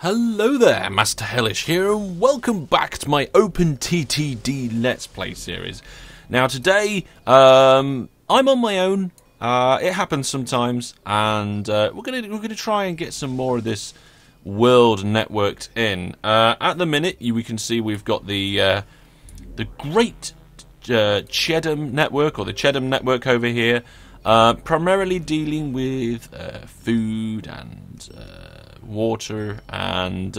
Hello there, Master Hellish here, and welcome back to my OpenTTD Let's Play series. Now today, I'm on my own. It happens sometimes, and we're gonna try and get some more of this world networked in. At the minute, we can see we've got the Great Chedham network, or the Chedham network over here, primarily dealing with food and water, and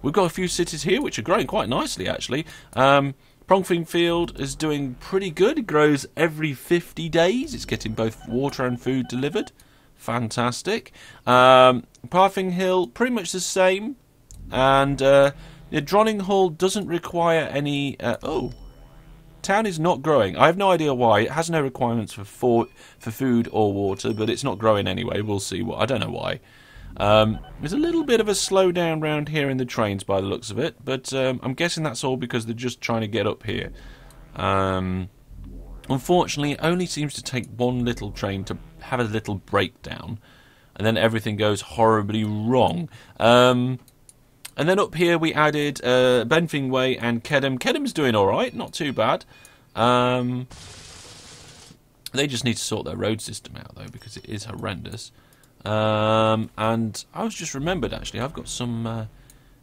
we've got a few cities here which are growing quite nicely actually. Prongfingfield is doing pretty good. It grows every 50 days. It's getting both water and food delivered. Fantastic. Parfing Hill, pretty much the same. And Dronninghall doesn't require any... town is not growing. I have no idea why. It has no requirements for food or water, but it's not growing anyway. We'll see. I don't know why. There's a little bit of a slowdown round here in the trains by the looks of it, but I'm guessing that's all because they're just trying to get up here. Unfortunately, it only seems to take one little train to have a little breakdown, and then everything goes horribly wrong. And then up here we added Benfing Way and Kedham. Kedham's doing alright, not too bad. They just need to sort their road system out, though, because it is horrendous. And I was just remembered actually. I've got some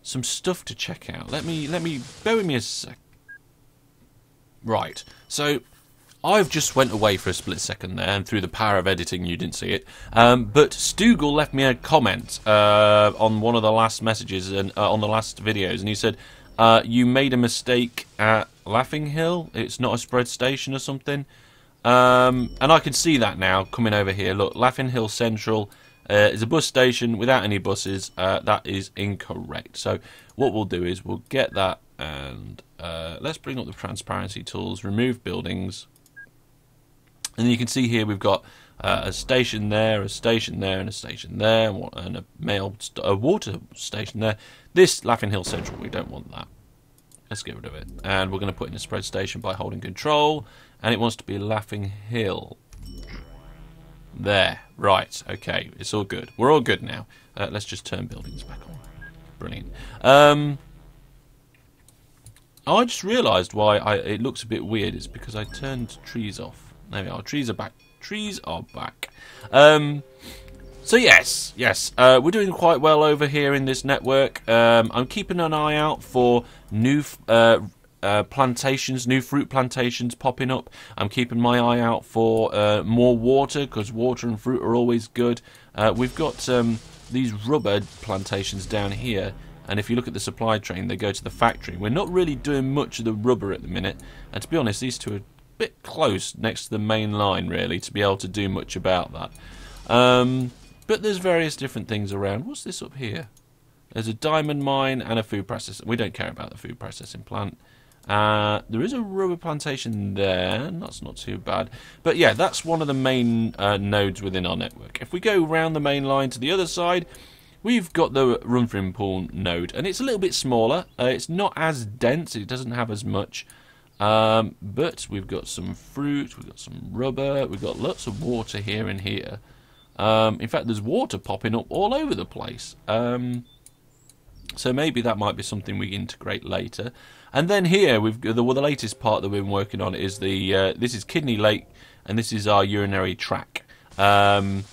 stuff to check out. Let me bear with me a sec. Right. So I've just went away for a split second there, and through the power of editing, you didn't see it. But Stugel left me a comment on one of the last messages and on the last videos, and he said you made a mistake at Laughing Hill. It's not a spread station or something. And I can see that now coming over here. Look, Laughing Hill Central is a bus station without any buses. That is incorrect. So what we'll do is we'll get that, and let's bring up the transparency tools, remove buildings, and you can see here we've got a station there, a station there, and a station there, and a water station there. This Laughing Hill Central, we don't want that. Let's get rid of it. And we're going to put in a spread station by holding control. And it wants to be Laughing Hill. There. Right. Okay. It's all good. We're all good now. Let's just turn buildings back on. Brilliant. I just realised why it looks a bit weird. It's because I turned trees off. There we are. Trees are back. Trees are back. So yes, we're doing quite well over here in this network. I'm keeping an eye out for new plantations, new fruit plantations popping up. I'm keeping my eye out for more water, because water and fruit are always good. We've got these rubber plantations down here, and if you look at the supply train, they go to the factory. We're not really doing much of the rubber at the minute, and to be honest, these two are a bit close next to the main line, really, to be able to do much about that. But there's various different things around. What's this up here? There's a diamond mine and a food processing. We don't care about the food processing plant. There is a rubber plantation there. That's not too bad. But yeah, that's one of the main nodes within our network. If we go round the main line to the other side, we've got the Runfrimpool node. And it's a little bit smaller. It's not as dense. It doesn't have as much. But we've got some fruit. We've got some rubber. We've got lots of water here and here. In fact, there's water popping up all over the place. So maybe that might be something we integrate later. And then here, we've the latest part that we've been working on is this is Kidney Lake, and this is our urinary track. There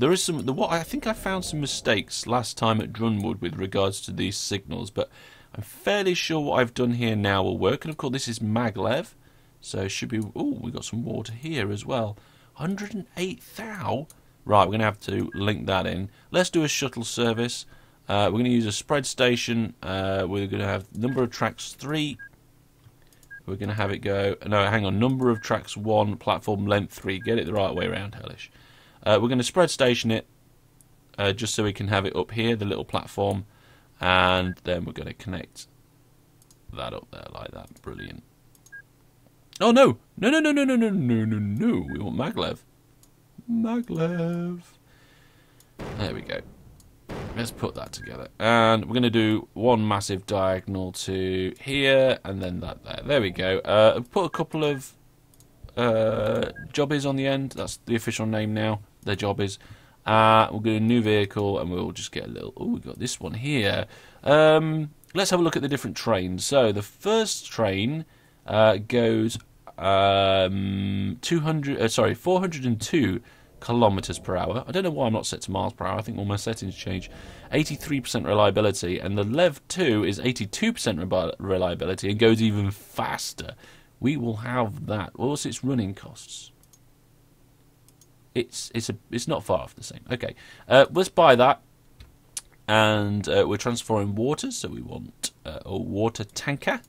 is I think I found some mistakes last time at Drunwood with regards to these signals, but I'm fairly sure what I've done here now will work. And of course, this is Maglev, so it should be. Oh, we've got some water here as well. 108 thou. Right, we're going to have to link that in. Let's do a shuttle service. We're going to use a spread station. We're going to have number of tracks 3. We're going to have it go... No, hang on. Number of tracks 1, platform length 3. Get it the right way around, Hellish. We're going to spread station it just so we can have it up here, the little platform. And then we're going to connect that up there like that. Brilliant. Oh, no. No. We want Maglev. Maglev. There we go. Let's put that together. And we're going to do one massive diagonal to here, and then that there. There we go. I've put a couple of jobbies on the end. That's the official name now. They're jobbies. We'll go to new vehicle, and we'll just get a little... Oh, we've got this one here. Let's have a look at the different trains. So the first train goes 402 kilometers per hour. I don't know why I'm not set to miles per hour. I think all my settings change. 83% reliability, and the Lev 2 is 82% reliability and goes even faster. We will have that. What's its running costs? It's not far off the same. Okay, let's buy that, and we're transferring water, so we want a water tanker.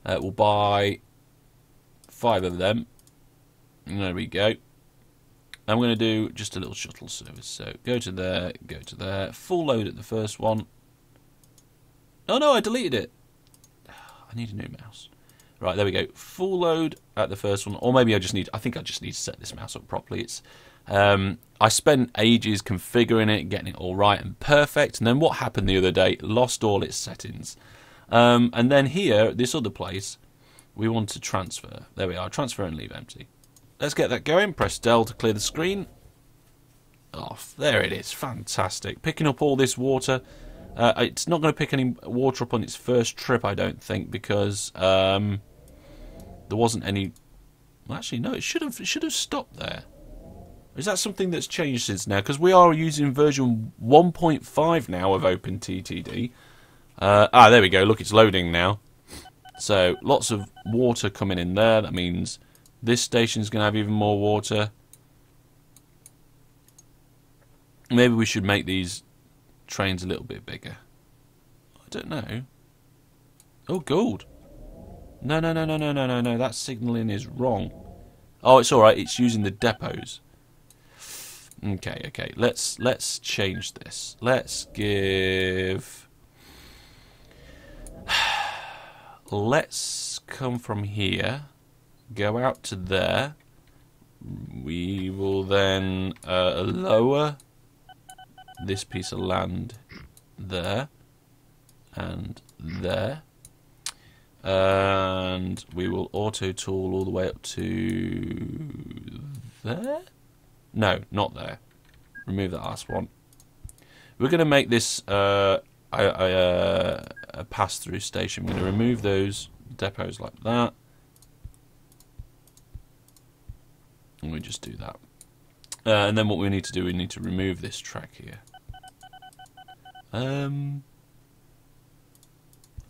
We'll buy 5 of them. And there we go. I'm going to do just a little shuttle service. So go to there, full load at the first one. Oh no, I deleted it. I need a new mouse. Right, there we go. Full load at the first one, or maybe I think I just need to set this mouse up properly. It's I spent ages configuring it, getting it all right and perfect, and then what happened the other day? Lost all its settings. And then here, this other place, we want to transfer. There we are, transfer and leave empty. Let's get that going. Press Del to clear the screen. Off. There it is. Fantastic. Picking up all this water. It's not going to pick any water up on its first trip, I don't think, because there wasn't any... Well, actually, no, it should have stopped there. Is that something that's changed since now? Because we are using version 1.5 now of OpenTTD. There we go. Look, it's loading now. So, lots of water coming in there. That means this station's going to have even more water. Maybe we should make these trains a little bit bigger. I don't know. Oh, gold. No. That signalling is wrong. Oh, it's alright. It's using the depots. Okay. Let's change this. Let's give... Let's come from here. Go out to there. We will then lower this piece of land there and there, and we will auto tool all the way up to there. No, not there. Remove that last one. We're going to make this a pass-through station. We're going to remove those depots like that. And we just do that. And then what we need to do, we need to remove this track here. I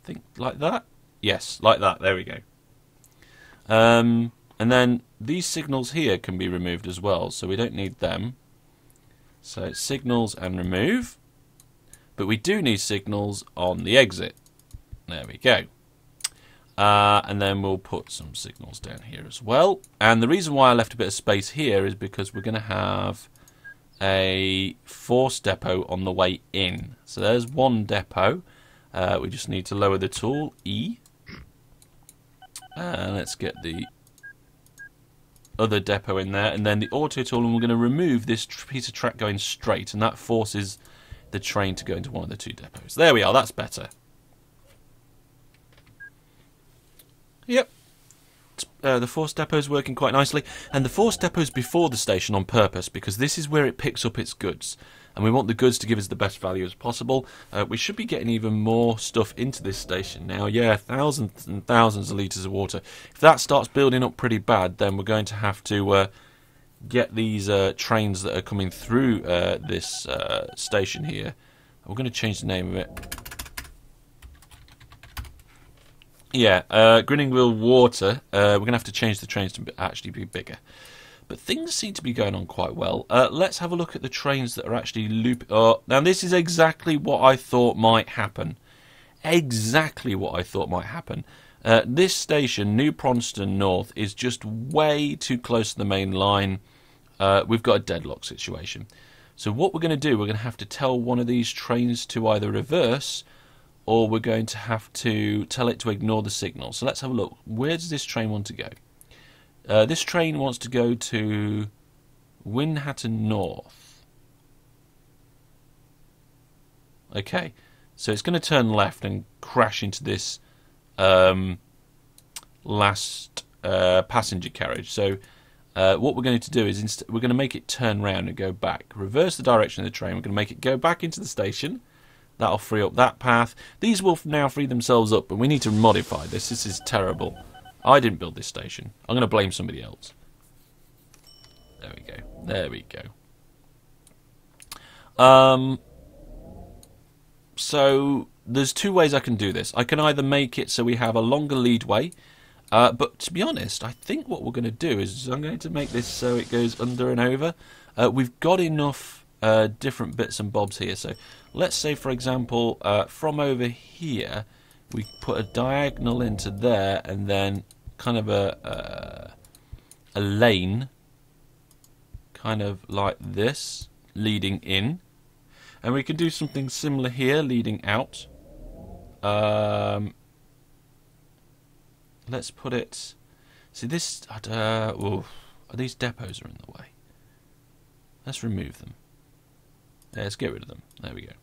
think like that? Yes, like that. There we go. And then these signals here can be removed as well, so we don't need them. So signals and remove. But we do need signals on the exit. There we go. And then we'll put some signals down here as well. And the reason why I left a bit of space here is because we're going to have a force depot on the way in. So there's one depot. We just need to lower the tool, E. And let's get the other depot in there. And then the auto tool, and we're going to remove this piece of track going straight. And that forces the train to go into one of the 2 depots. There we are, that's better. Yep. The force depot is working quite nicely, and the force depot is before the station on purpose because this is where it picks up its goods, and we want the goods to give us the best value as possible. We should be getting even more stuff into this station now. Yeah, thousands and thousands of litres of water. If that starts building up pretty bad, then we're going to have to get these trains that are coming through this station here. We're going to change the name of it. Yeah, Grinning Wheel Water. We're going to have to change the trains to actually be bigger. But things seem to be going on quite well. Let's have a look at the trains that are actually looping. Now, this is exactly what I thought might happen. Exactly what I thought might happen. This station, New Pronston North, is just way too close to the main line. We've got a deadlock situation. So what we're going to do, we're going to have to tell one of these trains to either reverse, or we're going to have to tell it to ignore the signal. So let's have a look. Where does this train want to go? This train wants to go to Winhatton North. Okay, so it's going to turn left and crash into this last passenger carriage. So what we're going to do is we're going to make it turn round and go back. Reverse the direction of the train. We're going to make it go back into the station. That'll free up that path. These will now free themselves up, but we need to modify this. This is terrible. I didn't build this station. I'm going to blame somebody else. There we go. There we go. So there's two ways I can do this. I can either make it so we have a longer leadway, but to be honest, I think what we're going to do is I'm going to make this so it goes under and over. We've got enough different bits and bobs here. So let's say, for example, from over here, we put a diagonal into there, and then kind of a lane, kind of like this, leading in. And we can do something similar here, leading out. Let's put it... See, this... these depots are in the way. Let's remove them. Yeah, let's get rid of them. There we go.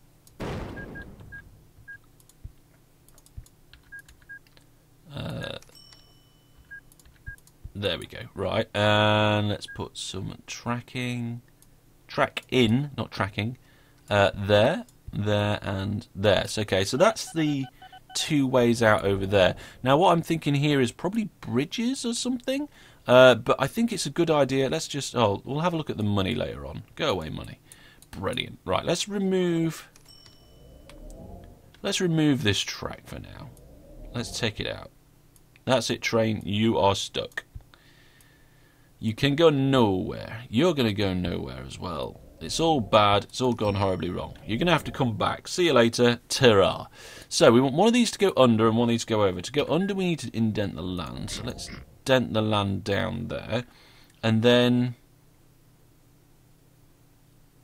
There we go. Right, and let's put some tracking... Track in, not tracking. There, and there. So, okay, so that's the two ways out over there. Now, what I'm thinking here is probably bridges or something. But I think it's a good idea. Let's just... Oh, we'll have a look at the money later on. Go away, money. Brilliant. Right, let's remove this track for now. Let's take it out. That's it, train. You are stuck. You can go nowhere. You're going to go nowhere as well. It's all bad. It's all gone horribly wrong. You're going to have to come back. See you later. Ta-ra. So we want one of these to go under and one of these to go over. To go under, we need to indent the land. So let's dent the land down there. And then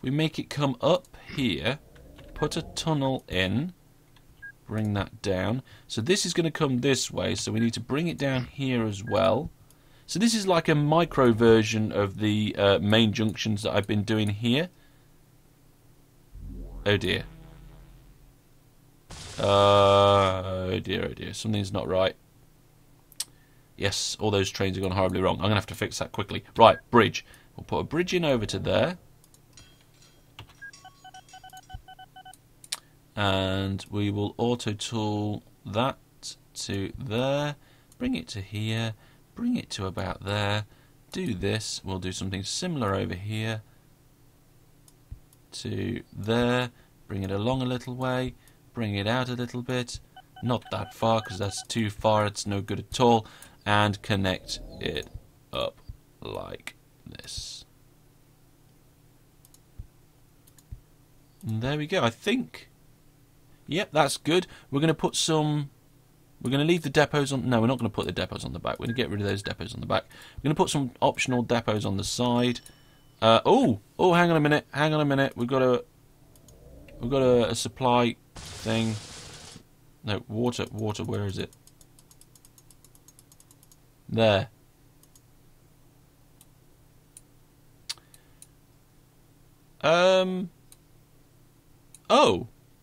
we make it come up here. Put a tunnel in. Bring that down. So this is going to come this way. So we need to bring it down here as well. So this is like a micro version of the main junctions that I've been doing here. Oh dear. Oh dear, oh dear. Something's not right. Yes, all those trains have gone horribly wrong. I'm going to have to fix that quickly. Right, bridge. We'll put a bridge in over to there. And we will auto-tool that to there. Bring it to here. Bring it to about there. Do this. We'll do something similar over here. To there. Bring it along a little way. Bring it out a little bit. Not that far, because that's too far. It's no good at all. And connect it up like this. And there we go. I think... Yep, that's good. We're going to put some... We're going to leave the depots on... No, we're not going to put the depots on the back. We're going to get rid of those depots on the back. We're going to put some optional depots on the side. Oh, hang on a minute. Hang on a minute. We've got a supply thing. No, water. Where is it? There.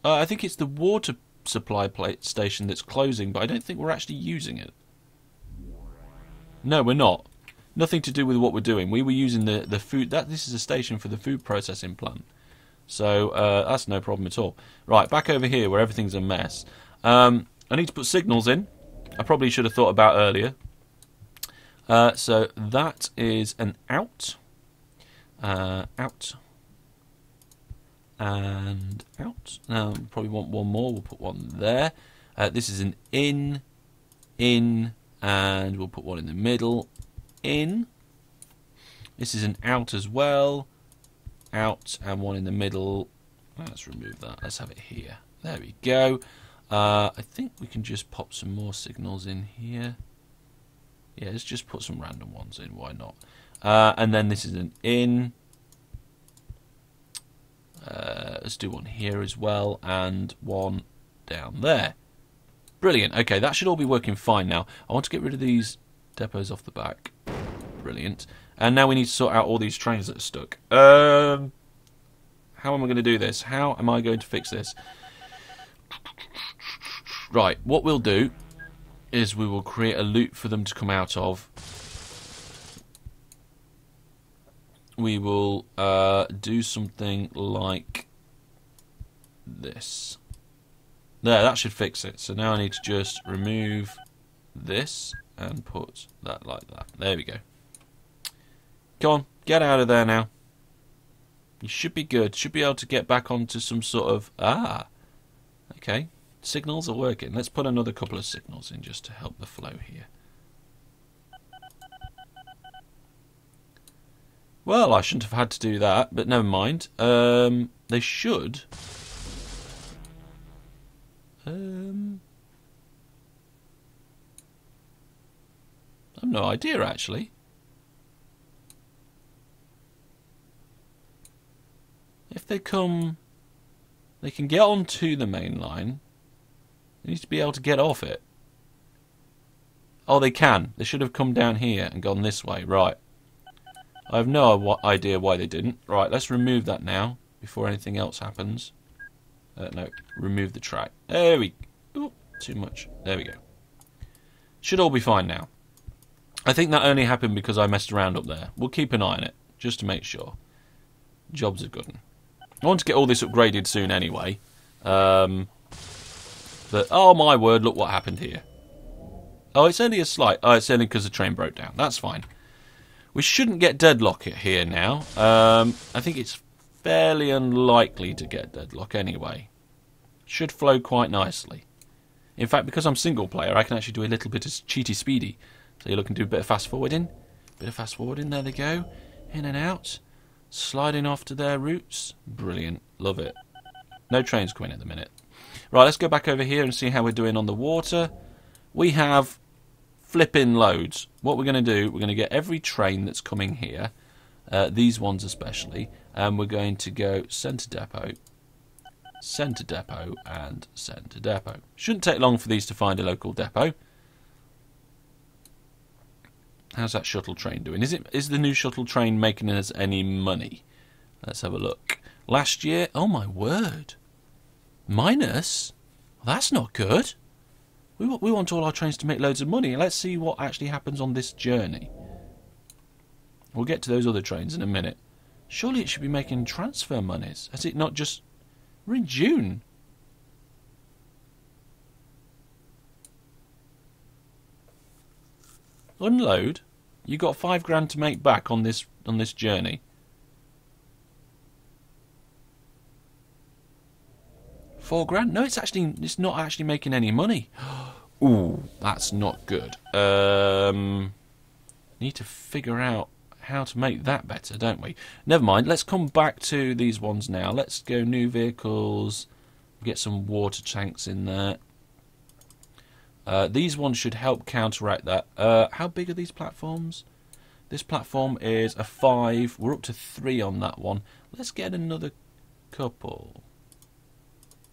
I think it's the water supply plate station that's closing, but I don't think we're actually using it. No, we're not. Nothing to do with what we're doing. We were using the food. This is a station for the food processing plant. So that's no problem at all. Right, back over here where everything's a mess. I need to put signals in. I probably should have thought about earlier. So that is an out. Out. And out. Now we probably want one more. We'll put one there. This is an in, and we'll put one in the middle. In. This is an out as well. Out, and one in the middle. Let's remove that. Let's have it here. There we go. I think we can just pop some more signals in here. Yeah, let's just put some random ones in. Why not? And then this is an in. Let's do one here as well, and one down there. Brilliant. Okay, that should all be working fine now. I want to get rid of these depots off the back. Brilliant. And now we need to sort out all these trains that are stuck. How am I going to do this? How am I going to fix this? Right, what we'll do is we will create a loop for them to come out of. we will do something like this. There, that should fix it. So now I need to just remove this and put that like that. There we go. Come on, get out of there now. You should be good. Should be able to get back onto some sort of... okay. Signals are working. Let's put another couple of signals in just to help the flow here. Well, I shouldn't have had to do that, but never mind. They should... I've no idea, actually. If they come... They can get onto the main line. They need to be able to get off it. Oh, they can. They should have come down here and gone this way. Right. I have no idea why they didn't. Right, let's remove that now before anything else happens. No, remove the track. There we go. Too much. There we go. Should all be fine now. I think that only happened because I messed around up there. We'll keep an eye on it, just to make sure. Job's a good one. I want to get all this upgraded soon anyway. But, oh my word, look what happened here. Oh, it's only a slight... Oh, it's only because the train broke down. That's fine. We shouldn't get deadlock here now. I think it's fairly unlikely to get deadlock anyway. Should flow quite nicely. In fact, because I'm single player, I can actually do a little bit of cheaty speedy. So you're looking to do a bit of fast forwarding. Bit of fast forwarding, there they go. In and out. Sliding off to their routes. Brilliant. Love it. No trains coming at the minute. Right, let's go back over here and see how we're doing on the water. We have flipping loads. What we're going to do, we're going to get every train that's coming here, these ones especially, and we're going to go centre depot, and centre depot. Shouldn't take long for these to find a local depot. How's that shuttle train doing? Is the new shuttle train making us any money? Let's have a look. Last year, oh my word, minus? Well, that's not good. We want all our trains to make loads of money. Let's see what actually happens on this journey. We'll get to those other trains in a minute. Surely it should be making transfer monies. Has it not just... We're in June. Unload. You got £5 to make back on this journey. £4? No, it's not actually making any money. Ooh, that's not good. Need to figure out how to make that better, don't we? Never mind. Let's come back to these ones now. Let's go new vehicles. Get some water tanks in there. These ones should help counteract that. How big are these platforms? This platform is a 5. We're up to 3 on that one. Let's get another couple.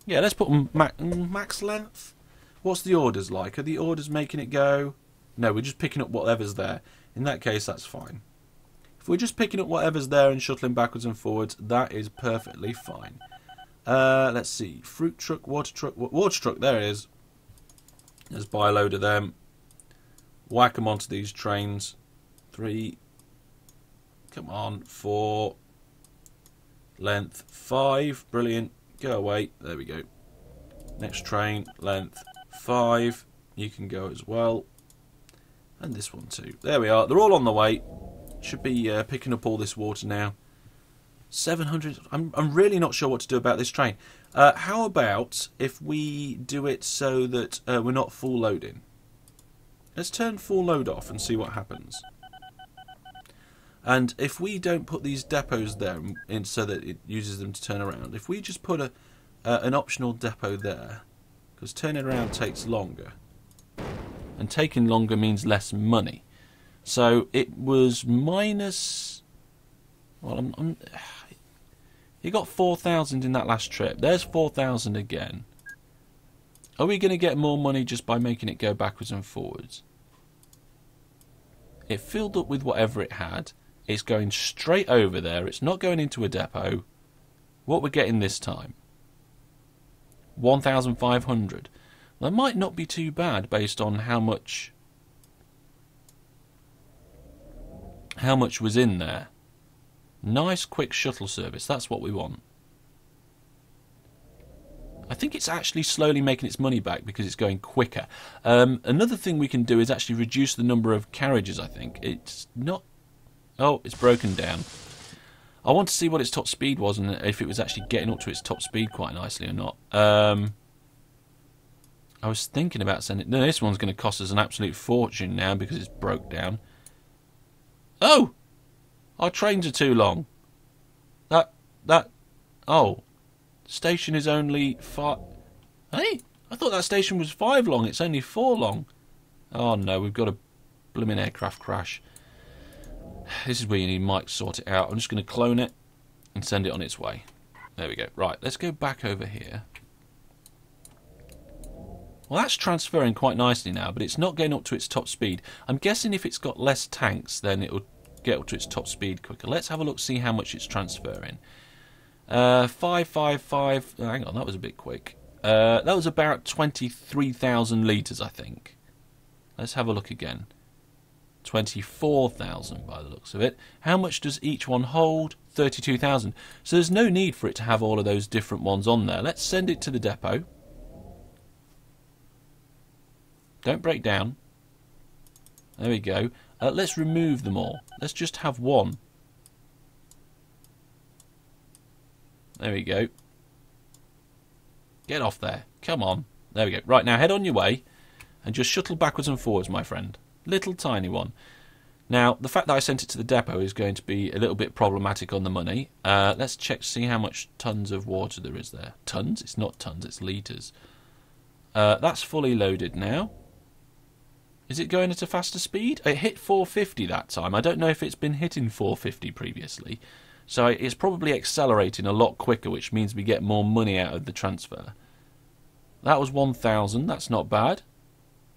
Yeah, let's put max length. What's the orders like? Are the orders making it go? No, we're just picking up whatever's there. In that case, that's fine. If we're just picking up whatever's there and shuttling backwards and forwards, that is perfectly fine. Let's see. Fruit truck, water truck, there it is. Let's buy a load of them. Whack them onto these trains. 3. Come on. 4. Length. 5. Brilliant. Go away. There we go. Next train. Length. 5. You can go as well. And this one too. There we are. They're all on the way. Should be picking up all this water now. 700. I'm really not sure what to do about this train. How about if we do it so that we're not full loading? Let's turn full load off and see what happens. And if we don't put these depots there in so that it uses them to turn around, if we just put an optional depot there, because turning around takes longer, and taking longer means less money. So it was minus... Well, you got 4,000 in that last trip. There's 4,000 again. Are we going to get more money just by making it go backwards and forwards? It filled up with whatever it had. It's going straight over there. It's not going into a depot. What we're getting this time? 1,500. That might not be too bad based on how much was in there. Nice quick shuttle service. That's what we want. I think it's actually slowly making its money back because it's going quicker. Another thing we can do is actually reduce the number of carriages, I think. It's not... Oh, it's broken down. I want to see what its top speed was and if it was actually getting up to its top speed quite nicely or not. I was thinking about sending... No, this one's going to cost us an absolute fortune now because it's broke down. Oh! Our trains are too long. Oh. Station is only 5... Hey, I thought that station was 5 long. It's only 4 long. Oh no, we've got a blooming aircraft crash. This is where you need Mike to sort it out. I'm just going to clone it and send it on its way. There we go. Right, let's go back over here. Well, that's transferring quite nicely now, but it's not going up to its top speed. I'm guessing if it's got less tanks, then it'll get up to its top speed quicker. Let's have a look, see how much it's transferring. 555. Hang on, that was a bit quick. That was about 23,000 litres, I think. Let's have a look again. 24,000 by the looks of it. How much does each one hold? 32,000. So there's no need for it to have all of those different ones on there. Let's send it to the depot. Don't break down. There we go. Let's remove them all. Let's just have one. There we go. Get off there. Come on. There we go. Right, now head on your way and just shuttle backwards and forwards, my friend. Little tiny one. Now, the fact that I sent it to the depot is going to be a little bit problematic on the money. Let's check, see how much tons of water there is there. Tons? It's not tons, it's litres. That's fully loaded now. Is it going at a faster speed? It hit 450 that time. I don't know if it's been hitting 450 previously. So it's probably accelerating a lot quicker, which means we get more money out of the transfer. That was 1,000. That's not bad.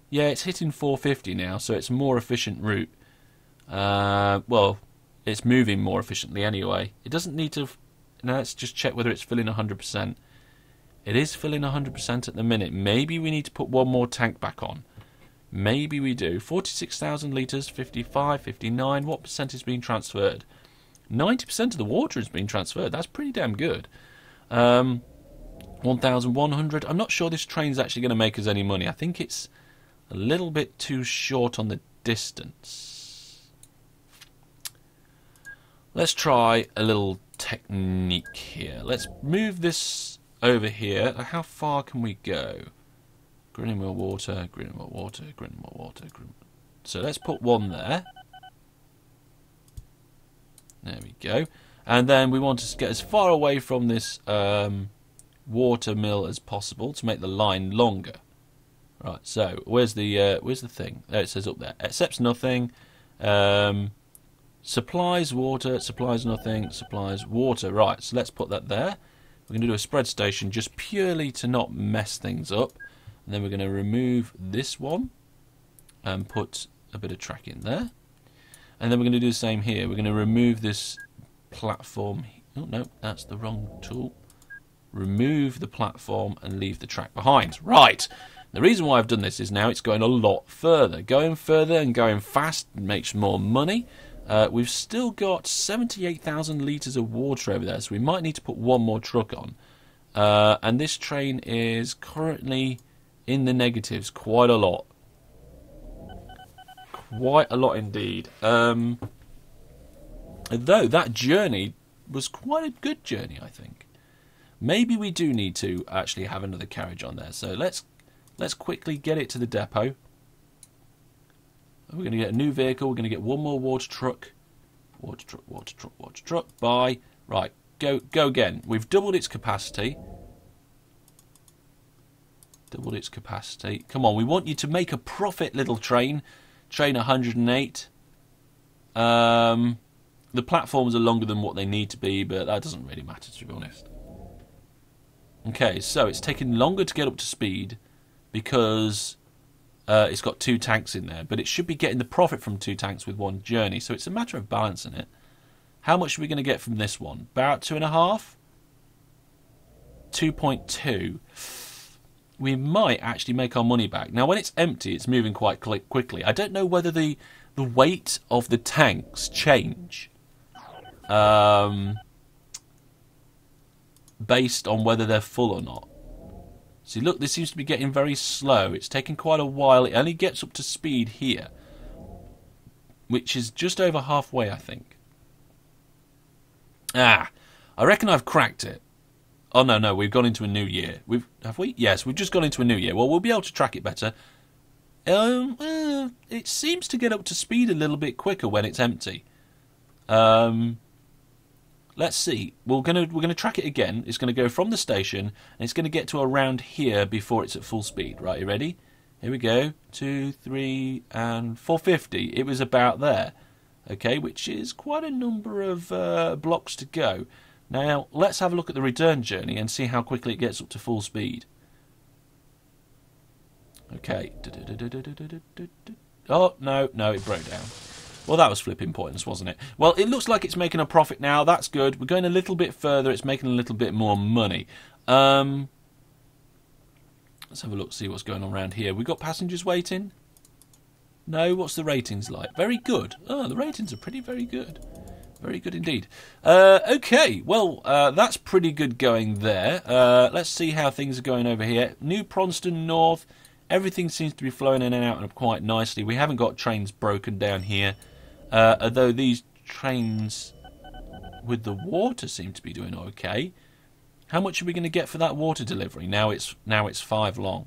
Yeah, it's hitting 450 now, so it's a more efficient route. Well, it's moving more efficiently anyway. It doesn't need to... Now let's just check whether it's filling 100%. It is filling 100% at the minute. Maybe we need to put one more tank back on. Maybe we do. 46,000 litres, 55, 59. What percent is being transferred? 90% of the water has been transferred. That's pretty damn good. 1,100. I'm not sure this train's actually going to make us any money. I think it's a little bit too short on the distance. Let's try a little technique here. Let's move this over here. How far can we go? Greenwell water, Greenwell water, Greenwell water. So let's put one there. There we go. And then we want to get as far away from this water mill as possible to make the line longer. Right, so where's the thing? There it says up there. Accepts nothing. Supplies water, supplies nothing, supplies water. Right, so let's put that there. We're going to do a spread station just purely to not mess things up. And then we're going to remove this one and put a bit of track in there. And then we're going to do the same here. We're going to remove this platform. Oh, no, that's the wrong tool. Remove the platform and leave the track behind. Right. The reason why I've done this is now it's going a lot further. Going further and going fast makes more money. We've still got 78,000 litres of water over there, so we might need to put one more truck on. And this train is currently in the negatives quite a lot. Quite a lot indeed. Though that journey was quite a good journey, I think. Maybe we do need to actually have another carriage on there. So let's quickly get it to the depot. We're going to get a new vehicle. We're going to get one more water truck. Water truck, water truck, water truck. Bye. Right, go again. We've doubled its capacity. Doubled its capacity. Come on, we want you to make a profit, little train. Train 108. The platforms are longer than what they need to be, but that doesn't really matter, to be honest. Okay, so it's taking longer to get up to speed because it's got 2 tanks in there, but it should be getting the profit from 2 tanks with one journey, so it's a matter of balancing it. How much are we going to get from this one? About 2.5? 2.2. We might actually make our money back. Now, when it's empty, it's moving quite quickly. I don't know whether the weight of the tanks change based on whether they're full or not. See, look, this seems to be getting very slow. It's taking quite a while. It only gets up to speed here, which is just over halfway, I think. I reckon I've cracked it. Oh, no, we've gone into a new year. Have we? Yes, we've just gone into a new year. Well, we'll be able to track it better. It seems to get up to speed a little bit quicker when it's empty. Let's see. We're gonna track it again. It's gonna go from the station, and it's gonna get to around here before it's at full speed. Right, you ready? Here we go. 2, 3, and 450. It was about there. Okay, which is quite a number of blocks to go. Now, let's have a look at the return journey and see how quickly it gets up to full speed. Okay. Oh, no, it broke down. Well, that was flipping pointless, wasn't it? Well, it looks like it's making a profit now. That's good. We're going a little bit further. It's making a little bit more money. Let's have a look, see what's going on around here. We've got passengers waiting. No, what's the ratings like? Very good. Oh, the ratings are very good. Very good indeed. Okay, well, that's pretty good going there. Let's see how things are going over here. New Pronston North. Everything seems to be flowing in and out quite nicely. We haven't got trains broken down here. Although these trains with the water seem to be doing okay. How much are we going to get for that water delivery? Now it's 5 long.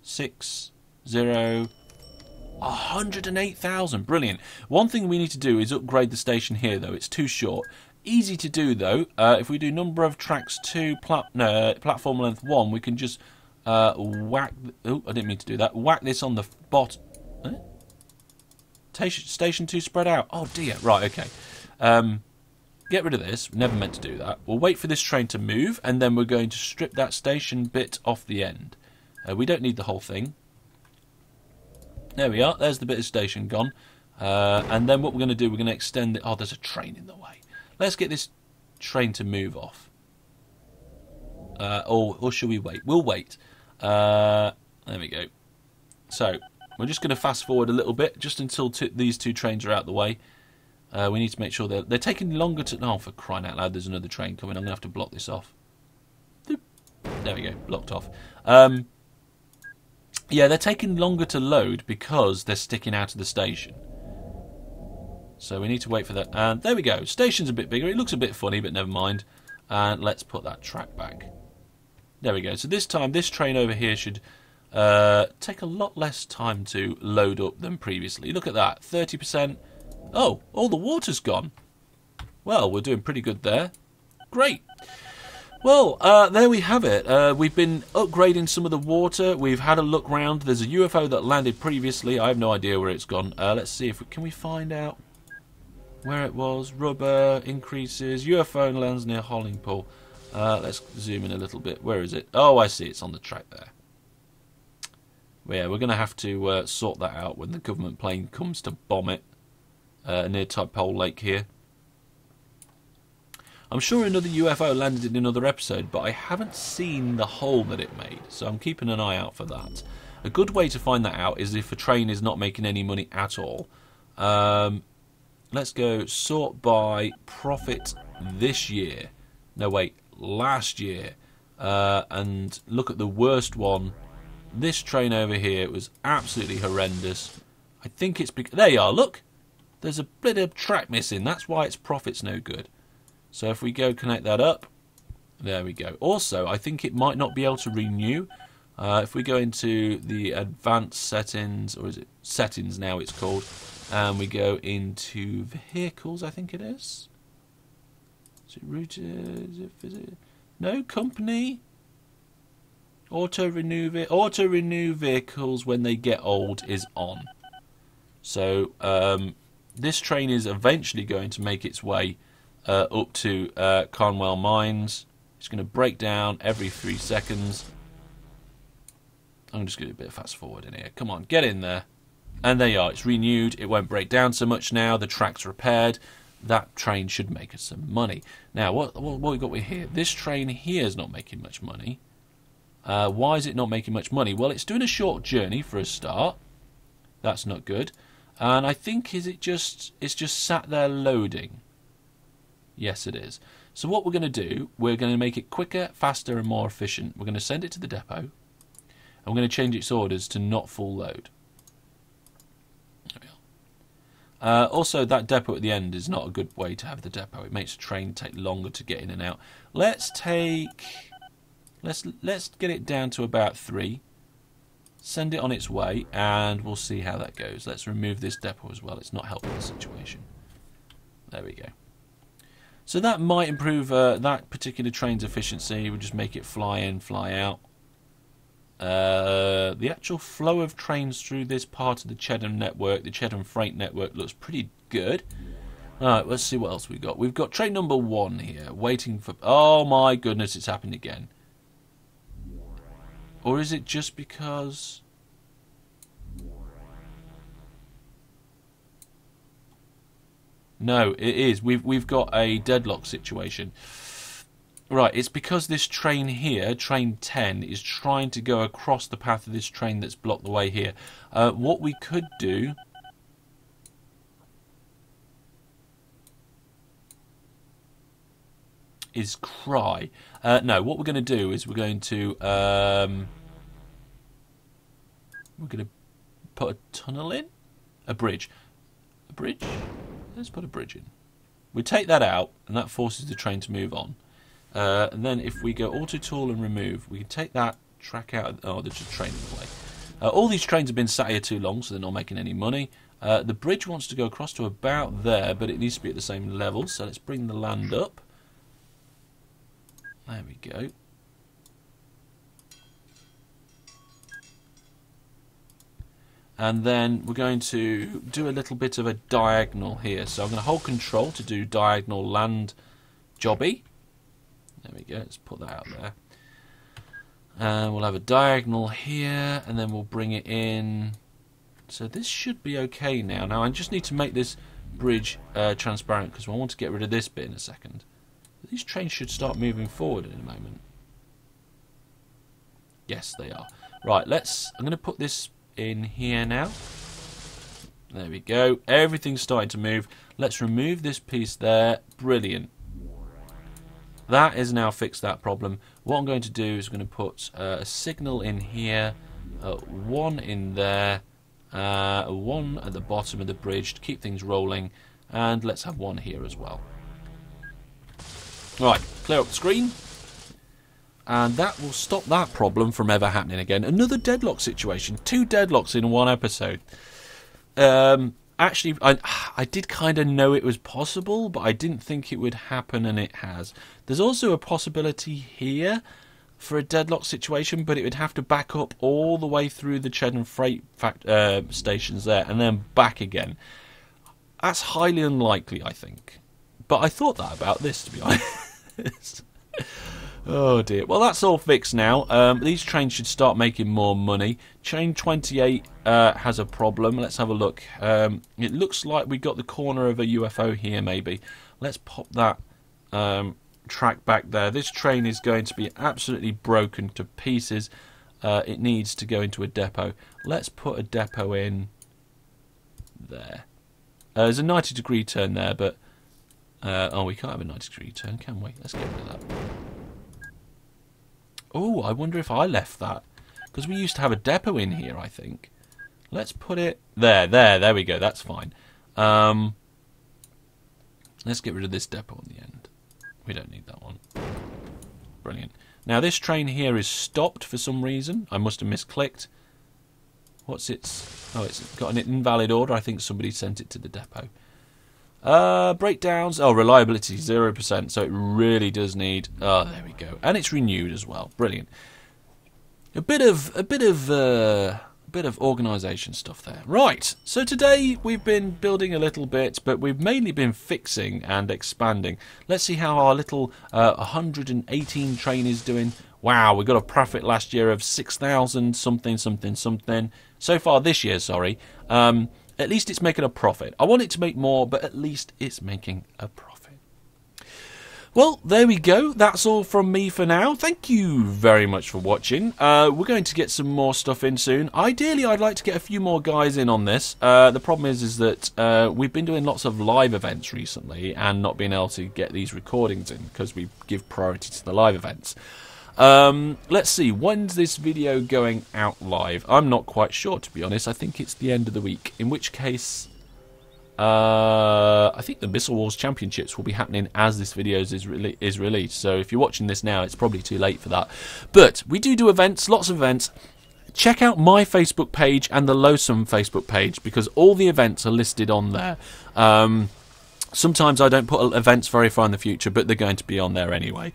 6, 0, 108,000. Brilliant. One thing we need to do is upgrade the station here, though. It's too short. Easy to do, though. If we do number of tracks 2, platform length 1, we can just whack... Oh, I didn't mean to do that. Whack this on the bottom. Station 2 spread out. Oh, dear. Right, okay. Get rid of this. Never meant to do that. We'll wait for this train to move, and then we're going to strip that station bit off the end. We don't need the whole thing. There we are. There's the bit of station gone. And then what we're going to do, we're going to extend it. Oh, there's a train in the way. Let's get this train to move off. Or shall we wait? We'll wait. There we go. So, we're just going to fast forward a little bit, just until these two trains are out the way. We need to make sure they're taking longer to... Oh, for crying out loud, there's another train coming. I'm going to have to block this off. There we go, blocked off. Yeah, they're taking longer to load because they're sticking out of the station. So we need to wait for that. And there we go. Station's a bit bigger. It looks a bit funny, but never mind. And let's put that track back. There we go. So this time, this train over here should take a lot less time to load up than previously. Look at that, 30%. Oh, all the water's gone. Well, we're doing pretty good there. Great. Well, there we have it. We've been upgrading some of the water. We've had a look round. There's a UFO that landed previously. I have no idea where it's gone. Let's see if can we find out where it was. Rubber increases. UFO lands near Hollingpool. Let's zoom in a little bit. Where is it? Oh, I see. It's on the track there. Well, yeah, we're going to have to sort that out when the government plane comes to bomb it near Tadpole Lake here. I'm sure another UFO landed in another episode, but I haven't seen the hole that it made, so I'm keeping an eye out for that. A good way to find that out is if a train is not making any money at all. Let's go sort by profit this year. No, wait, last year. And look at the worst one. This train over here was absolutely horrendous. I think it's because... There you are, look! There's a bit of track missing. That's why its profit's no good. So if we go connect that up, there we go. Also, I think it might not be able to renew. If we go into the advanced settings, or is it settings now it's called, and we go into vehicles, I think it is. Is it routed? Is it? No, company. Auto renew vehicles when they get old is on. So this train is eventually going to make its way up to Carnwell Mines. It's going to break down every 3 seconds. I'm just going to do a bit of fast forward in here. Come on, get in there. And there you are. It's renewed. It won't break down so much now. The track's repaired. That train should make us some money. Now, what we got here? This train here is not making much money. Why is it not making much money? Well, it's doing a short journey for a start. That's not good. And I think it's just sat there loading. Yes, it is. So what we're going to do, we're going to make it quicker, faster, and more efficient. We're going to send it to the depot, and we're going to change its orders to not full load. There we are. Also, that depot at the end is not a good way to have the depot. It makes the train take longer to get in and out. Let's get it down to about 3. Send it on its way, and we'll see how that goes. Let's remove this depot as well. It's not helping the situation. There we go. So that might improve that particular train's efficiency. We'll just make it fly in, fly out. The actual flow of trains through this part of the Chedham network, the Chedham Freight network, looks pretty good. Alright, let's see what else we've got. We've got train number 1 here, waiting for... Oh my goodness, it's happened again. Or is it just because... No, it is. We've got a deadlock situation. Right, it's because this train here, train 10, is trying to go across the path of this train that's blocked the way here. What we could do... is cry. No, what we're going to do is we're going to put a tunnel in? A bridge. A bridge? Let's put a bridge in. We take that out, and that forces the train to move on. And then if we go auto tool and remove, we can take that track out. Oh, there's a train in the way. All these trains have been sat here too long, so they're not making any money. The bridge wants to go across to about there, but it needs to be at the same level. So let's bring the land up. There we go. And then we're going to do a little bit of a diagonal here. So I'm going to hold control to do diagonal land jobby. There we go, let's put that out there. And we'll have a diagonal here, and then we'll bring it in. So this should be okay now. Now I just need to make this bridge transparent, because I want to get rid of this bit in a second. These trains should start moving forward in a moment. Yes, they are. Right, I'm going to put this in here now. There we go. Everything's starting to move. Let's remove this piece there. Brilliant. That has now fixed that problem. What I'm going to do is I'm going to put a signal in here, 1 in there, 1 at the bottom of the bridge to keep things rolling, and let's have 1 here as well. Right, clear up the screen, and that will stop that problem from ever happening again. Another deadlock situation, 2 deadlocks in 1 episode. Actually, I did kind of know it was possible, but I didn't think it would happen, and it has. There's also a possibility here for a deadlock situation, but it would have to back up all the way through the Chedham Freight stations there, and then back again. That's highly unlikely, I think. But I thought that about this, to be honest. Oh dear. Well, that's all fixed now. These trains should start making more money. Train 28 has a problem. Let's have a look. It looks like we got the corner of a UFO here, maybe. Let's pop that track back there. This train is going to be absolutely broken to pieces. It needs to go into a depot. Let's put a depot in there. There's a 90-degree turn there, but... oh, we can't have a 90-degree turn, can we? Let's get rid of that. Oh, I wonder if I left that. Because we used to have a depot in here, I think. Let's put it... There we go, that's fine. Let's get rid of this depot on the end. We don't need that one. Brilliant. Now, this train here is stopped for some reason. I must have misclicked. What's its... Oh, it's got an invalid order. I think somebody sent it to the depot. Breakdowns. Oh, reliability 0%. So it really does need. Oh, there we go. And it's renewed as well. Brilliant. A bit of organisation stuff there. Right. So today we've been building a little bit, but we've mainly been fixing and expanding. Let's see how our little 118 train is doing. Wow, we got a profit last year of 6,000 something. So far this year, sorry. At least it's making a profit. I want it to make more, but at least it's making a profit. Well, there we go. That's all from me for now. Thank you very much for watching. We're going to get some more stuff in soon. Ideally, I'd like to get a few more guys in on this. The problem is that we've been doing lots of live events recently and not being able to get these recordings in because we give priority to the live events. Let's see, when's this video going out live? I'm not quite sure, to be honest. I think it's the end of the week, in which case I think the Missile Wars Championships will be happening as this video is released. So if you're watching this now, it's probably too late for that. But we do events, lots of events. Check out my Facebook page and the Lowsome Facebook page because all the events are listed on there. Sometimes I don't put events very far in the future, but they're going to be on there anyway.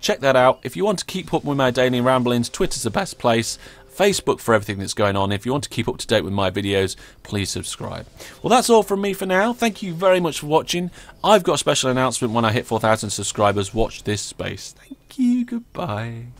Check that out. If you want to keep up with my daily ramblings, Twitter's the best place. Facebook for everything that's going on. If you want to keep up to date with my videos, please subscribe. Well, that's all from me for now. Thank you very much for watching. I've got a special announcement when I hit 4,000 subscribers. Watch this space. Thank you. Goodbye.